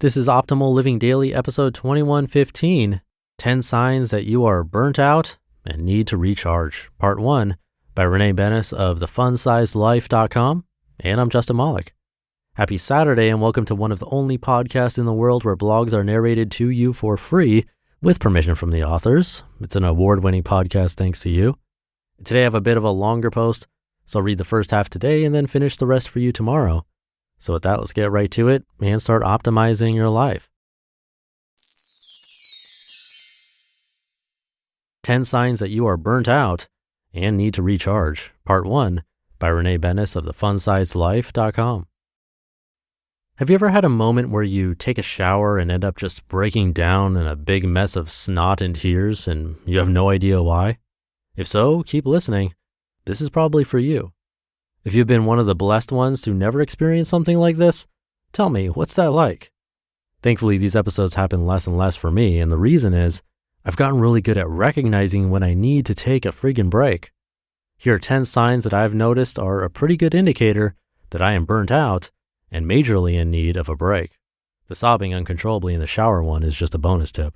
This is Optimal Living Daily, episode 2115, 10 Signs That You Are Burnt Out and Need to Recharge, part 1, by Renee of downsized.com, and I'm Justin Malik. Happy Saturday and welcome to one of the only podcasts in the world where blogs are narrated to you for free with permission from the authors. It's an award-winning podcast thanks to you. Today I have a bit of a longer post, so I'll read the first half today and then finish the rest for you tomorrow. So with that, let's get right to it and start optimizing your life. 10 Signs That You Are Burnt Out and Need to Recharge, Part 1, by Renee of thefun-sized-life.com. Have you ever had a moment where you take a shower and end up just breaking down in a big mess of snot and tears and you have no idea why? If so, keep listening. This is probably for you. If you've been one of the blessed ones to never experience something like this, tell me, what's that like? Thankfully, these episodes happen less and less for me, and the reason is I've gotten really good at recognizing when I need to take a friggin' break. Here are 10 signs that I've noticed are a pretty good indicator that I am burnt out and majorly in need of a break. The sobbing uncontrollably in the shower one is just a bonus tip.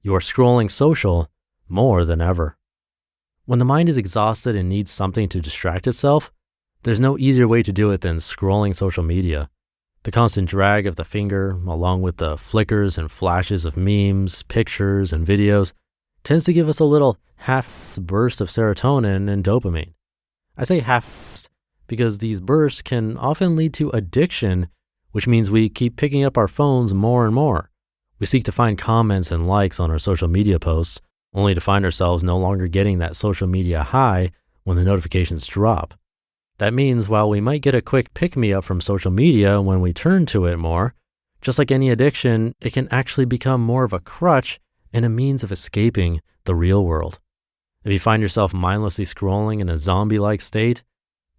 You are scrolling social more than ever. When the mind is exhausted and needs something to distract itself, there's no easier way to do it than scrolling social media. The constant drag of the finger, along with the flickers and flashes of memes, pictures, and videos, tends to give us a little half burst of serotonin and dopamine. I say half because these bursts can often lead to addiction, which means we keep picking up our phones more and more. We seek to find comments and likes on our social media posts, only to find ourselves no longer getting that social media high when the notifications drop. That means while we might get a quick pick-me-up from social media when we turn to it more, just like any addiction, it can actually become more of a crutch and a means of escaping the real world. If you find yourself mindlessly scrolling in a zombie-like state,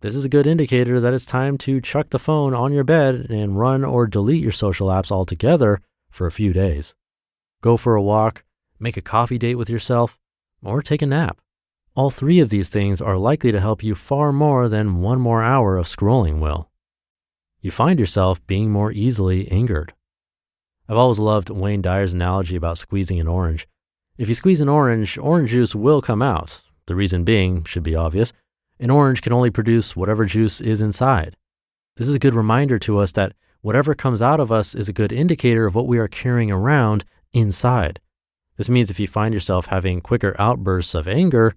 this is a good indicator that it's time to chuck the phone on your bed and run or delete your social apps altogether for a few days. Go for a walk, make a coffee date with yourself, or take a nap. All three of these things are likely to help you far more than one more hour of scrolling will. You find yourself being more easily angered. I've always loved Wayne Dyer's analogy about squeezing an orange. If you squeeze an orange juice will come out. The reason being should be obvious. An orange can only produce whatever juice is inside. This is a good reminder to us that whatever comes out of us is a good indicator of what we are carrying around inside. This means if you find yourself having quicker outbursts of anger,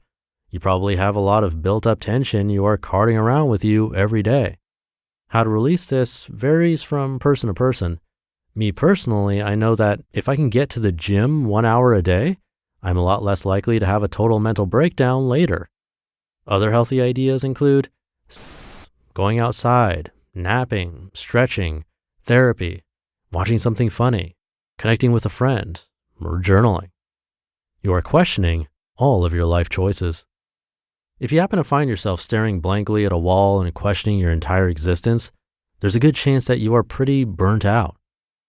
you probably have a lot of built-up tension you are carting around with you every day. How to release this varies from person to person. Me personally, I know that if I can get to the gym 1 hour a day, I'm a lot less likely to have a total mental breakdown later. Other healthy ideas include going outside, napping, stretching, therapy, watching something funny, connecting with a friend, or journaling. You are questioning all of your life choices. If you happen to find yourself staring blankly at a wall and questioning your entire existence, there's a good chance that you are pretty burnt out.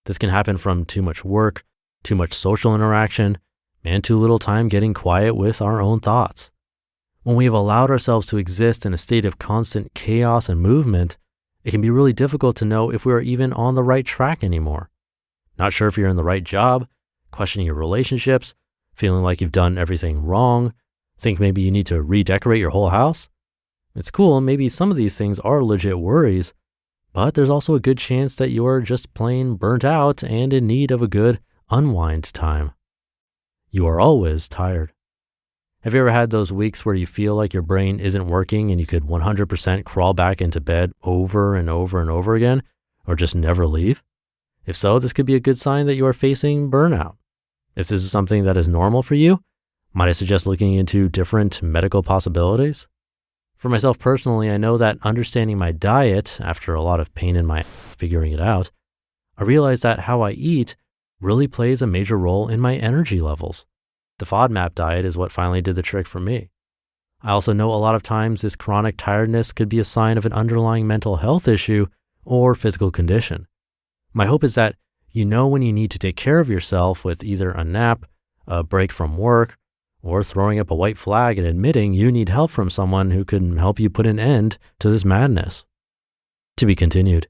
This can happen from too much work, too much social interaction, and too little time getting quiet with our own thoughts. When we have allowed ourselves to exist in a state of constant chaos and movement, it can be really difficult to know if we are even on the right track anymore. Not sure if you're in the right job, questioning your relationships, feeling like you've done everything wrong, think maybe you need to redecorate your whole house? It's cool, maybe some of these things are legit worries, but there's also a good chance that you're just plain burnt out and in need of a good unwind time. You are always tired. Have you ever had those weeks where you feel like your brain isn't working and you could 100% crawl back into bed over and over and over again, or just never leave? If so, this could be a good sign that you are facing burnout. If this is something that is normal for you, might I suggest looking into different medical possibilities? For myself personally, I know that understanding my diet, after a lot of pain in my figuring it out, I realized that how I eat really plays a major role in my energy levels. The FODMAP diet is what finally did the trick for me. I also know a lot of times this chronic tiredness could be a sign of an underlying mental health issue or physical condition. My hope is that you know when you need to take care of yourself with either a nap, a break from work, or throwing up a white flag and admitting you need help from someone who can help you put an end to this madness. To be continued.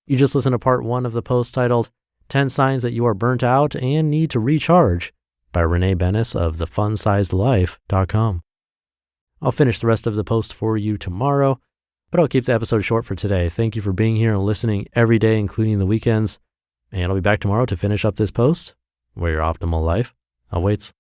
You just listened to part 1 of the post titled 10 Signs That You Are Burnt Out and Need to Recharge by Renee Bennis of thefunsizedlife.com. I'll finish the rest of the post for you tomorrow, but I'll keep the episode short for today. Thank you for being here and listening every day, including the weekends. And I'll be back tomorrow to finish up this post where your optimal life awaits.